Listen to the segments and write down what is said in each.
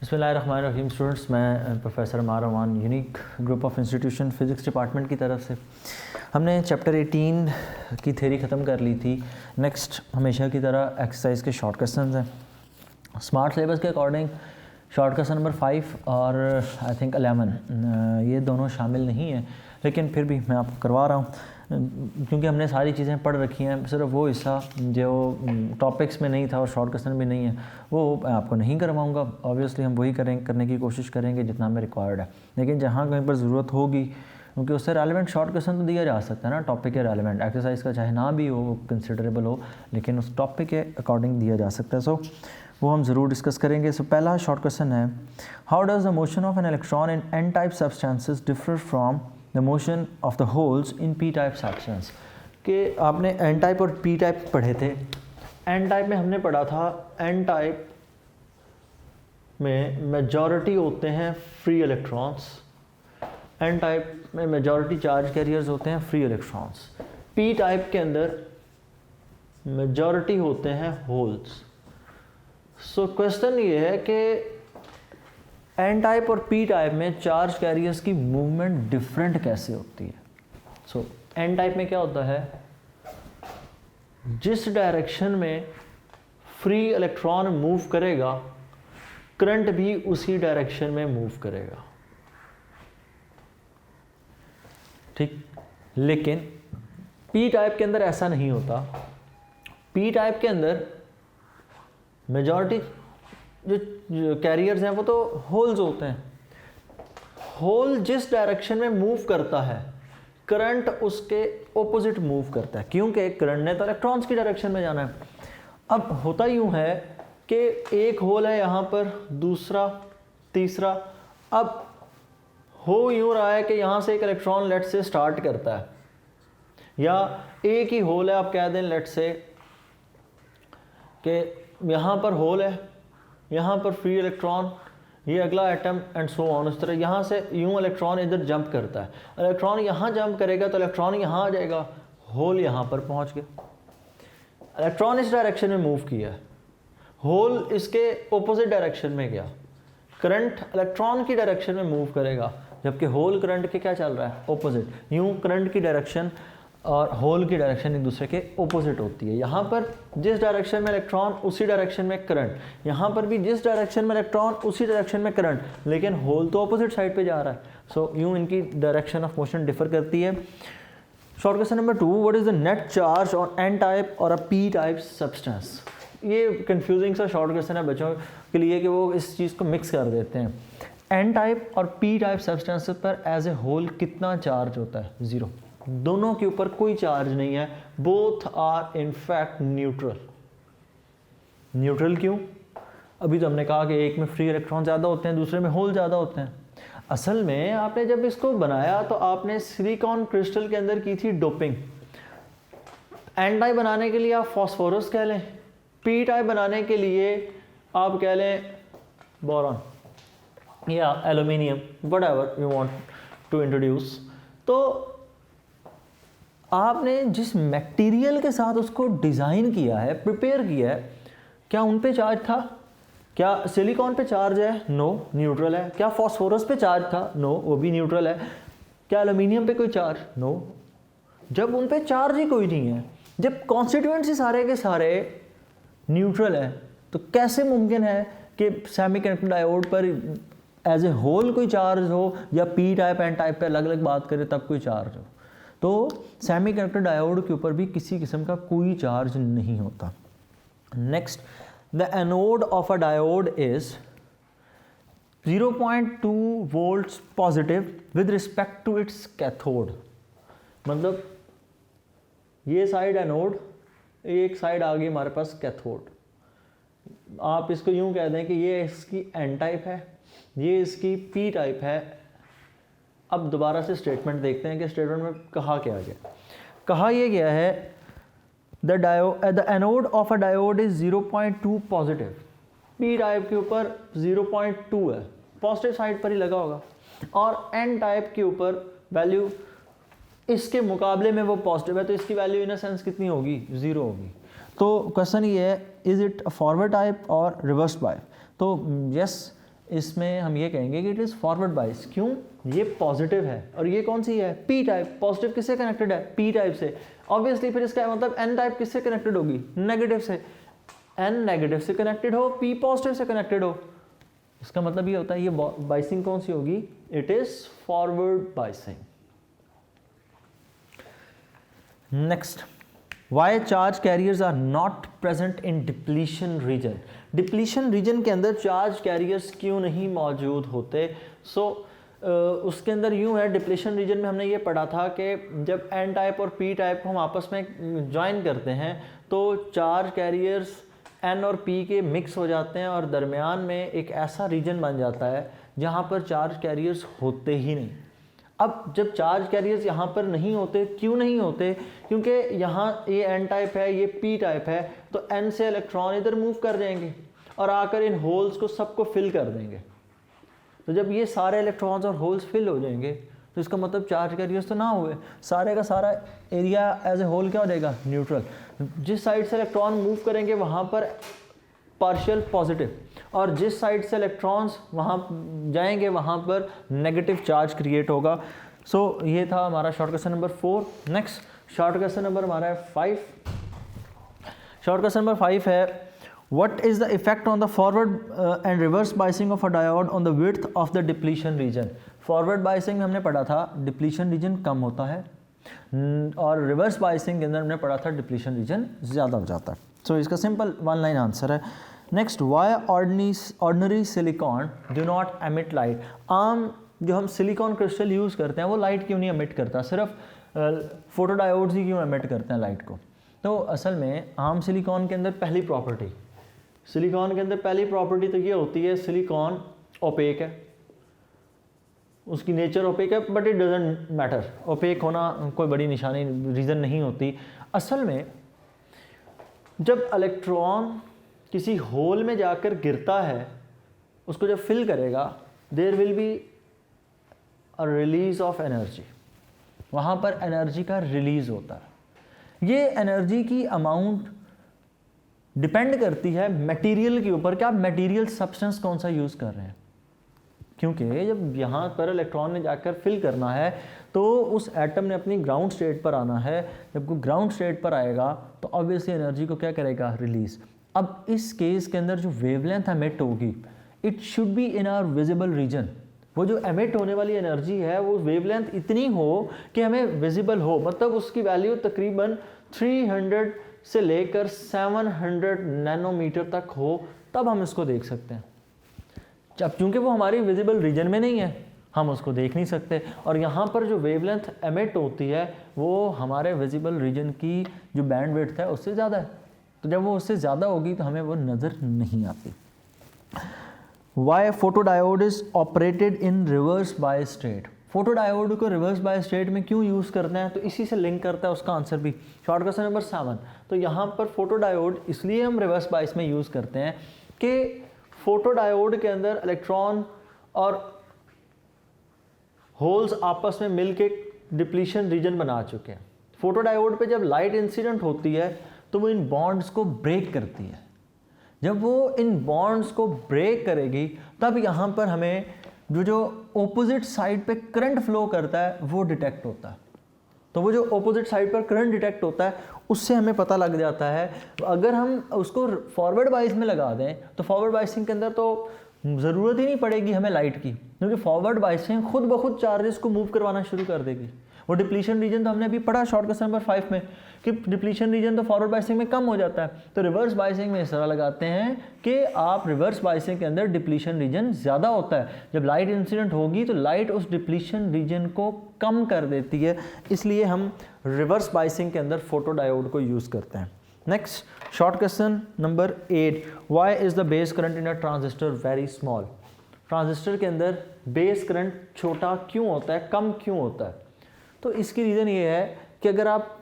बिस्मिल्लाहिर्रहमानिर्रहीम। स्टूडेंट्स, मैं professor Marwan unique group of institution physics department की तरफ से हमने चैप्टर 18 की थ्योरी ख़त्म कर ली थी। नेक्स्ट हमेशा की तरह एक्सरसाइज के शॉर्ट क्वेश्चंस हैं। स्मार्ट सिलेबस के अकॉर्डिंग शॉर्ट क्वेश्चन नंबर 5 और आई थिंक 11 ये दोनों शामिल नहीं हैं, लेकिन फिर भी मैं आपको करवा रहा हूँ क्योंकि हमने सारी चीज़ें पढ़ रखी हैं। सिर्फ वो हिस्सा जो टॉपिक्स में नहीं था और शॉर्ट क्वेश्चन में नहीं है वो मैं आपको नहीं करवाऊँगा। ऑब्वियसली हम वही करने की कोशिश करेंगे जितना हमें रिक्वायर्ड है, लेकिन जहाँ कहीं पर ज़रूरत होगी, क्योंकि उससे रेलेवेंट शॉर्ट क्वेश्चन तो दिया जा सकता है ना, टॉपिक के रेलेवेंट। एक्सरसाइज का चाहे ना भी हो, कंसिडरेबल हो, लेकिन उस टॉपिक के अकॉर्डिंग दिया जा सकता है। सो वो हम ज़रूर डिस्कस करेंगे। सो पहला शॉर्ट क्वेश्चन है, how does the motion of an electron in an type substances differ from the motion of the holes in P type substance. कि आपने एन टाइप और पी टाइप पढ़े थे। एन टाइप में हमने पढ़ा था, एन टाइप में मेजॉरिटी होते हैं फ्री इलेक्ट्रॉन्स, एन टाइप में मेजॉरिटी चार्ज कैरियर्स होते हैं फ्री इलेक्ट्रॉन्स, पी टाइप के अंदर मेजॉरिटी होते हैं होल्स। सो क्वेश्चन ये है कि एन टाइप और पी टाइप में चार्ज कैरियर्स की मूवमेंट डिफरेंट कैसे होती है। सो एन टाइप में क्या होता है, जिस डायरेक्शन में फ्री इलेक्ट्रॉन मूव करेगा करंट भी उसी डायरेक्शन में मूव करेगा, ठीक। लेकिन पी टाइप के अंदर ऐसा नहीं होता। पी टाइप के अंदर मेजॉरिटी जो कैरियर्स हैं वो तो होल्स होते हैं। होल जिस डायरेक्शन में मूव करता है करंट उसके ऑपोजिट मूव करता है, क्योंकि करंट ने तो इलेक्ट्रॉन्स की डायरेक्शन में जाना है। अब होता यूं है कि एक होल है यहाँ पर, दूसरा, तीसरा। अब हो यूं रहा है कि यहाँ से एक इलेक्ट्रॉन लेट से स्टार्ट करता है, या एक ही होल है, आप कह दें लेट से कि यहाँ पर होल है, यहाँ पर फ्री इलेक्ट्रॉन, ये अगला एटम एंड सो ऑन। इस तरह यहाँ से यूं इलेक्ट्रॉन इधर जंप करता है, इलेक्ट्रॉन यहाँ जंप करेगा तो इलेक्ट्रॉन यहाँ आ जाएगा, होल यहाँ पर पहुँच गया। इलेक्ट्रॉन इस डायरेक्शन में मूव किया, होल इसके ऑपोजिट डायरेक्शन में गया। करंट इलेक्ट्रॉन की डायरेक्शन में मूव करेगा, जबकि होल करंट के क्या चल रहा है, ऑपोजिट। यूं करंट की डायरेक्शन और होल की डायरेक्शन एक दूसरे के ऑपोजिट होती है। यहाँ पर जिस डायरेक्शन में इलेक्ट्रॉन उसी डायरेक्शन में करंट, यहाँ पर भी जिस डायरेक्शन में इलेक्ट्रॉन उसी डायरेक्शन में करंट, लेकिन होल तो ऑपोजिट साइड पे जा रहा है। सो यूं इनकी डायरेक्शन ऑफ मोशन डिफर करती है। Short question number 2, what is the net charge on an type और अ पी टाइप सब्सटेंस। ये कंफ्यूजिंग सा शॉर्ट क्वेश्चन है बच्चों के लिए कि वो इस चीज़ को मिक्स कर देते हैं। एन टाइप और पी टाइप सब्सटेंसेस पर एज ए होल कितना चार्ज होता है, 0। दोनों के ऊपर कोई चार्ज नहीं है। Both are in fact neutral. Neutral क्यों? अभी तो हमने कहा कि एक में फ्री इलेक्ट्रॉन ज़्यादा होते हैं, दूसरे में होल ज़्यादा होते हैं। असल में आपने जब इसको बनाया तो आपने सिलिकॉन क्रिस्टल के अंदर की थी डोपिंग। एन टाइप बनाने के लिए आप फॉस्फोरस कह लें, पी टाइप बनाने के लिए आप कह लें बोरॉन या aluminium, whatever you want to introduce. तो आपने जिस मटेरियल के साथ उसको डिज़ाइन किया है, प्रिपेयर किया है, क्या उन पे चार्ज था? क्या सिलिकॉन पे चार्ज है? नो, न्यूट्रल है। क्या फॉस्फोरस पे चार्ज था? नो, वो भी न्यूट्रल है। क्या एल्यूमिनियम पे कोई चार्ज? नो। जब उन पे चार्ज ही कोई नहीं है, जब कॉन्स्टिट्यूएंट्स ही सारे के सारे न्यूट्रल है, तो कैसे मुमकिन है कि सेमीकंडक्टर डायोड पर एज ए होल कोई चार्ज हो, या पी टाइप एन टाइप पे अलग अलग बात करें तब कोई चार्ज हो? तो सेमीकंडक्टर डायोड के ऊपर भी किसी किस्म का कोई चार्ज नहीं होता। Next, the anode of a diode is 0.2 volts positive with respect to its cathode. मतलब ये साइड एनोड, एक साइड आ गई हमारे पास कैथोड। आप इसको यूं कह दें कि ये इसकी एन टाइप है, ये इसकी पी टाइप है। अब दोबारा से स्टेटमेंट देखते हैं कि स्टेटमेंट में कहा क्या गया। कहा यह गया है, the anode of a diode is 0.2 positive. P type के ऊपर 0.2 है, पॉजिटिव साइड पर ही लगा होगा, और एन टाइप के ऊपर वैल्यू इसके मुकाबले में वो पॉजिटिव है, तो इसकी वैल्यू इन अ सेंस कितनी होगी, 0 होगी। तो क्वेश्चन ये है, is it a forward type और रिवर्स टाइप। तो यस, इसमें हम ये कहेंगे कि इट इज़ फॉरवर्ड बाइस। क्यों? ये पॉजिटिव है और ये कौन सी है? P type. पॉजिटिव किससे कनेक्टेड है? पी टाइप से। ऑब्वियसली फिर इसका मतलब एन टाइप किससे कनेक्टेड होगी? नेगेटिव से। एन नेगेटिव से कनेक्टेड हो, पी पॉजिटिव से कनेक्टेड हो, इसका मतलब ये होता है ये बाइसिंग कौन सी होगी? It is forward biasing. Next, why charge carriers are not present in depletion region. Depletion region के अंदर चार्ज कैरियर्स क्यों नहीं मौजूद होते? उसके अंदर यूं है, डिप्लीशन रीजन में हमने ये पढ़ा था कि जब एन टाइप और पी टाइप को हम आपस में ज्वाइन करते हैं तो चार्ज कैरियर्स एन और पी के मिक्स हो जाते हैं और दरमियान में एक ऐसा रीजन बन जाता है जहाँ पर चार्ज कैरियर्स होते ही नहीं। अब जब चार्ज कैरियर्स यहाँ पर नहीं होते, क्यों नहीं होते? क्योंकि यहाँ ये एन टाइप है, ये पी टाइप है, तो एन से इलेक्ट्रॉन इधर मूव कर जाएंगे और आकर इन होल्स को सबको फिल कर देंगे। तो जब ये सारे इलेक्ट्रॉन्स और होल्स फिल हो जाएंगे तो इसका मतलब चार्ज कैरियर्स तो ना हुए, सारे का सारा एरिया एज ए होल क्या हो जाएगा? न्यूट्रल। जिस साइड से इलेक्ट्रॉन मूव करेंगे वहाँ पर पार्शियल पॉजिटिव, और जिस साइड से इलेक्ट्रॉन्स वहाँ जाएंगे वहाँ पर नेगेटिव चार्ज क्रिएट होगा। सो ये था हमारा short question number 4। Next short question number हमारा है 5। शॉर्ट क्वेश्चन नंबर 5 है, What is the effect on the forward and reverse biasing of a diode on the width of the depletion region? Forward biasing में हमने पढ़ा था depletion region कम होता है और reverse biasing के अंदर हमने पढ़ा था depletion region ज़्यादा हो जाता है। So इसका simple one line answer है। Next, why ordinary silicon do not emit light? आम जो हम सिलिकॉन क्रिस्टल यूज़ करते हैं वो लाइट क्यों नहीं एमिट करता? सिर्फ फोटोडायोड्स ही क्यों एमिट करते हैं लाइट को? तो असल में आम सिलिकॉन के अंदर पहली प्रॉपर्टी तो ये होती है, सिलिकॉन ओपेक है, उसकी नेचर ओपेक है, but it doesn't matter. Opaque होना कोई बड़ी निशानी रीज़न नहीं होती। असल में जब इलेक्ट्रॉन किसी होल में जाकर गिरता है, उसको जब फिल करेगा, there will be a release of energy, वहाँ पर एनर्जी का रिलीज होता है। ये एनर्जी की अमाउंट डिपेंड करती है मटेरियल के ऊपर कि आप मटेरियल सब्सटेंस कौन सा यूज़ कर रहे हैं। क्योंकि जब यहाँ पर इलेक्ट्रॉन ने जाकर फिल करना है तो उस एटम ने अपनी ग्राउंड स्टेट पर आना है। जब वो ग्राउंड स्टेट पर आएगा तो ऑब्वियसली एनर्जी को क्या करेगा? रिलीज। अब इस केस के अंदर जो वेवलेंथ एमिट होगी, it should be in our visible region. वो जो एमिट होने वाली एनर्जी है वो वेवलेंथ इतनी हो कि हमें विजिबल हो, मतलब उसकी वैल्यू तकरीबन 300 से लेकर 700 नैनोमीटर तक हो, तब हम इसको देख सकते हैं। जब चूँकि वो हमारी विजिबल रीजन में नहीं है, हम उसको देख नहीं सकते, और यहाँ पर जो वेवलेंथ एमिट होती है वो हमारे विजिबल रीजन की जो बैंडविड्थ है उससे ज़्यादा है। तो जब वो उससे ज़्यादा होगी तो हमें वो नज़र नहीं आती। Why photodiode is operated in reverse bias state. Photodiode को रिवर्स बायस स्टेट में क्यों यूज़ करते हैं? तो इसी से लिंक करता है उसका आंसर भी। Short question number 7। तो यहाँ पर फोटोडायोड इसलिए हम रिवर्स बायस में यूज़ करते हैं कि फोटोडायोड के अंदर इलेक्ट्रॉन और होल्स आपस में मिलके डिप्लीशन रीजन बना चुके हैं। फोटोडायोड पे जब लाइट इंसिडेंट होती है तो वो इन बॉन्ड्स को ब्रेक करती है। जब वो इन बॉन्ड्स को ब्रेक करेगी तब यहाँ पर हमें जो ऑपोजिट साइड पे करंट फ्लो करता है वो डिटेक्ट होता है। तो वो जो ऑपोजिट साइड पर करंट डिटेक्ट होता है उससे हमें पता लग जाता है। अगर हम उसको फॉरवर्ड बाइस में लगा दें तो फॉरवर्ड बाइसिंग के अंदर तो ज़रूरत ही नहीं पड़ेगी हमें लाइट की, क्योंकि फॉरवर्ड बाइसिंग खुद ब खुद चार्जेस को मूव करवाना शुरू कर देगी। वो डिप्लीशन रीजन तो हमने अभी पढ़ा शॉर्ट क्वेश्चन नंबर 5 में कि डिप्लीशन रीजन तो फॉरवर्ड बाइसिंग में कम हो जाता है। तो रिवर्स बाइसिंग में इस तरह लगाते हैं कि आप रिवर्स बाइसिंग के अंदर डिप्लीशन रीजन ज़्यादा होता है। जब लाइट इंसिडेंट होगी तो लाइट उस डिप्लीशन रीजन को कम कर देती है, इसलिए हम रिवर्स बाइसिंग के अंदर फोटोडायोड को यूज़ करते हैं। Next short question number 8। Why is the base current in a transistor very small. Transistor के अंदर बेस करंट छोटा क्यों होता है, कम क्यों होता है? तो इसकी रीज़न ये है कि अगर आप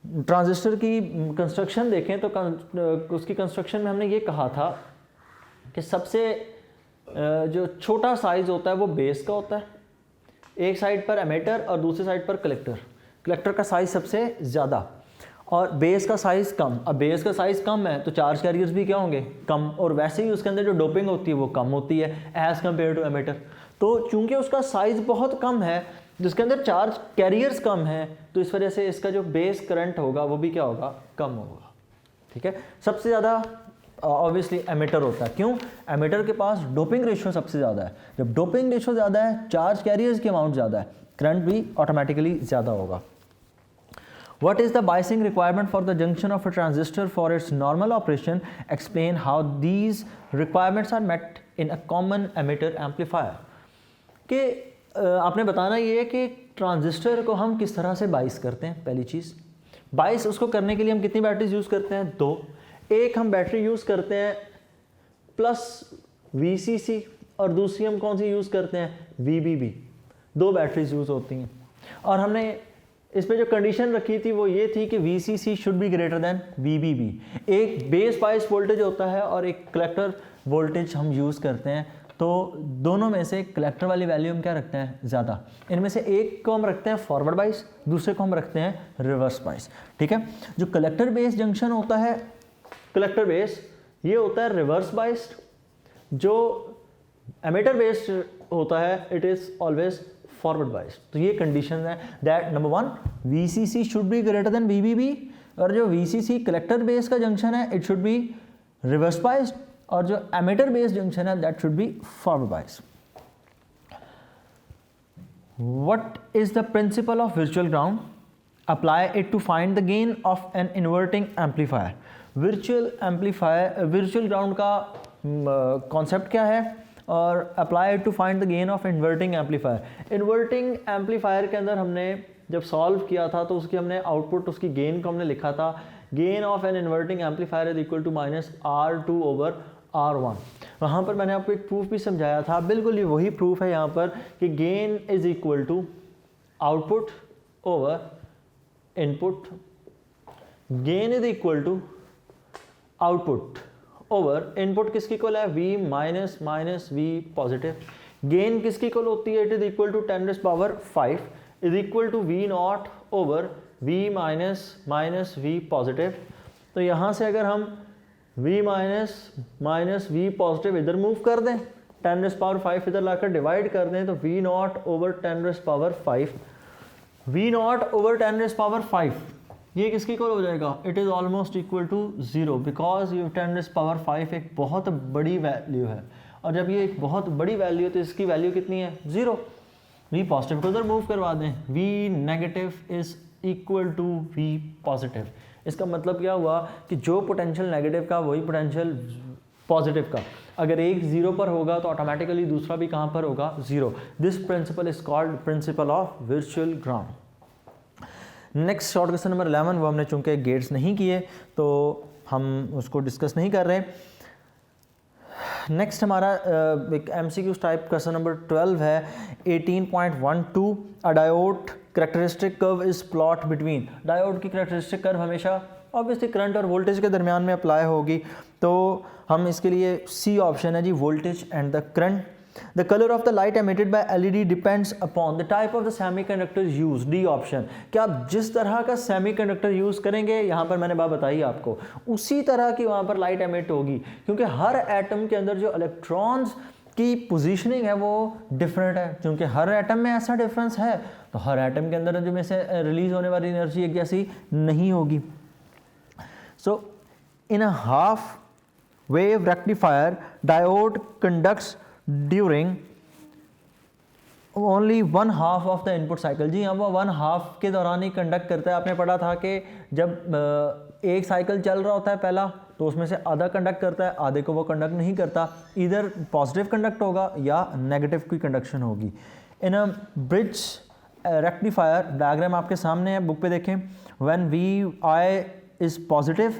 ट्रांजिस्टर की कंस्ट्रक्शन देखें तो उसकी कंस्ट्रक्शन में हमने ये कहा था कि सबसे जो छोटा साइज़ होता है वो बेस का होता है, एक साइड पर एमिटर और दूसरी साइड पर कलेक्टर। कलेक्टर का साइज़ सबसे ज़्यादा, और बेस का साइज़ कम। अब बेस का साइज़ कम है तो चार्ज कैरियर्स भी क्या होंगे, कम, और वैसे ही उसके अंदर जो डोपिंग होती है वो कम होती है एज़ कम्पेयर टू एमिटर। तो चूंकि उसका साइज़ बहुत कम है जिसके अंदर चार्ज कैरियर्स कम है, तो इस वजह से इसका जो बेस करंट होगा वो भी क्या होगा, कम होगा। ठीक है, सबसे ज़्यादा ऑब्वियसली एमिटर होता है। क्यों? एमिटर के पास डोपिंग रेशियो सबसे ज़्यादा है। जब डोपिंग रेशियो ज़्यादा है, चार्ज कैरियर्स की अमाउंट ज़्यादा है, करंट भी ऑटोमेटिकली ज़्यादा होगा। What is the biasing requirement for the junction of a transistor for its normal operation? Explain how these requirements are met in a common emitter amplifier. कि आपने बताना ये है कि ट्रांजिस्टर को हम किस तरह से बाइस करते हैं। पहली चीज़, बाइस उसको करने के लिए हम कितनी बैटरीज यूज़ करते हैं, 2। एक हम बैटरी यूज़ करते हैं प्लस VCC और दूसरी हम कौन सी यूज़ करते हैं, VBB। 2 बैटरीज यूज़ होती हैं और हमने इस पे जो कंडीशन रखी थी वो ये थी कि VCC should be greater than VBB। एक बेस बाइस वोल्टेज होता है और एक कलेक्टर वोल्टेज हम यूज़ करते हैं, तो दोनों में से कलेक्टर वाली वैल्यू हम क्या रखते हैं, ज़्यादा। इनमें से एक को हम रखते हैं फॉरवर्ड बाइस, दूसरे को हम रखते हैं रिवर्स बाइस। ठीक है, जो कलेक्टर बेस जंक्शन होता है, कलेक्टर बेस, ये होता है रिवर्स बाइस्ड। जो एमिटर बेस्ड होता है इट इज़ ऑलवेज फॉरवर्ड बाइस। तो ये कंडीशन है that number 1 VCC should be greater than VBB, और जो VCC कलेक्टर बेस का जंक्शन है it should be reverse biased, और जो एमिटर बेस जंक्शन है that should be forward biased. What is the principle of virtual ground? Apply it to find the gain of an inverting amplifier. Virtual ground का concept क्या है और apply to find the gain of inverting amplifier. Inverting amplifier के अंदर हमने जब solve किया था तो उसकी हमने आउटपुट, उसकी गेन को हमने लिखा था, gain of an inverting amplifier is equal to -R2/R1। वहाँ पर मैंने आपको एक प्रूफ भी समझाया था, बिल्कुल ये वही प्रूफ है यहाँ पर कि gain is equal to output over input, gain is equal to output over input किसकी इक्वल है, V minus V positive. Gain किसकी इक्वल होती है, it is equal to 10⁵ is equal to V nought over V minus V positive. तो यहाँ से अगर हम V माइनस V पॉजिटिव इधर मूव कर दें, 10⁵ इधर लाकर डिवाइड कर दें, तो V nought over 10⁵, V nought over 10⁵ ये किसकी इक्वल हो जाएगा, it is almost equal to 0, because ये 10⁵ एक बहुत बड़ी वैल्यू है, और जब ये एक बहुत बड़ी वैल्यू है तो इसकी वैल्यू कितनी है, 0। V पॉजिटिव को उधर मूव करवा दें, V negative is equal to V positive. इसका मतलब क्या हुआ कि जो पोटेंशियल नेगेटिव का वही पोटेंशियल पॉजिटिव का, अगर एक 0 पर होगा तो ऑटोमेटिकली दूसरा भी कहाँ पर होगा, 0। This principle is called principal of virtual ground. Next short question number 11, वो हमने चूंकि गेट्स नहीं किए तो हम उसको डिस्कस नहीं कर रहे। नेक्स्ट हमारा एक MCQ टाइप क्वेश्चन नंबर 12 है 18.12। अ diode characteristic curve is plot between. Diode की करेक्टरिस्टिक कर्व हमेशा ऑब्वियसली करंट और वोल्टेज के दरमियान में अप्लाई होगी, तो हम इसके लिए C ऑप्शन है जी, voltage and the current. The color of the light emitted by LED depends upon the type of the semiconductor used, D option. कि आप जिस तरह का सेमीकंडक्टर यूज़ करेंगे, यहाँ पर मैंने बात बताई आपको, उसी तरह की वहाँ पर लाइट एमिट होगी, क्योंकि हर एटम के अंदर जो इलेक्ट्रॉन्स की पोजीशनिंग है वो डिफरेंट है। क्योंकि हर एटम में ऐसा डिफरेंस है तो हर एटम के अंदर जो में से रिलीज होने वाली एनर्जी एक जैसी नहीं होगी। So in a half wave rectifier diode conducts during only 1/2 of the input cycle. जी हाँ, वो 1/2 के दौरान ही कंडक्ट करता है। आपने पढ़ा था कि जब एक साइकिल चल रहा होता है पहला, तो उसमें से आधा कंडक्ट करता है, आधे को वो कंडक्ट नहीं करता, इधर पॉजिटिव कंडक्ट होगा या नेगेटिव की कंडक्शन होगी। इन अ ब्रिज रेक्टिफायर, डायग्राम आपके सामने है, बुक पे देखें, when VI is positive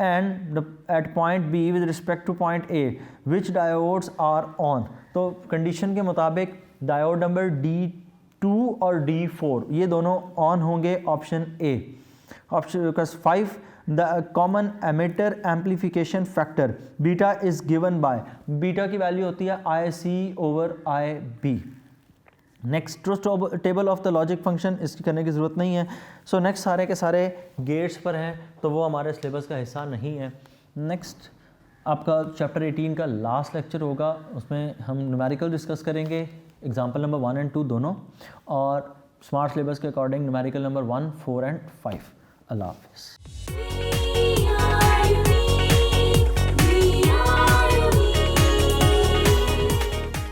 and at point B with respect to point A, which diodes are on। तो कंडीशन के मुताबिक डायोड नंबर D2 और D4 ये दोनों ऑन होंगे, option A। Option 5, the common emitter amplification factor beta is given by. Beta की value होती है IC/IB। Next truth table of the logic function, इसकी करने की ज़रूरत नहीं है। सो नेक्स्ट सारे के सारे गेट्स पर हैं, तो वो हमारे सिलेबस का हिस्सा नहीं है। नेक्स्ट आपका चैप्टर 18 का लास्ट लेक्चर होगा, उसमें हम न्यूमेरिकल डिस्कस करेंगे, एग्जाम्पल नंबर 1 और 2 दोनों, और स्मार्ट सिलेबस के अकॉर्डिंग न्यूमेरिकल नंबर 1, 4 और 5। अल्लाह हाफ़िज़।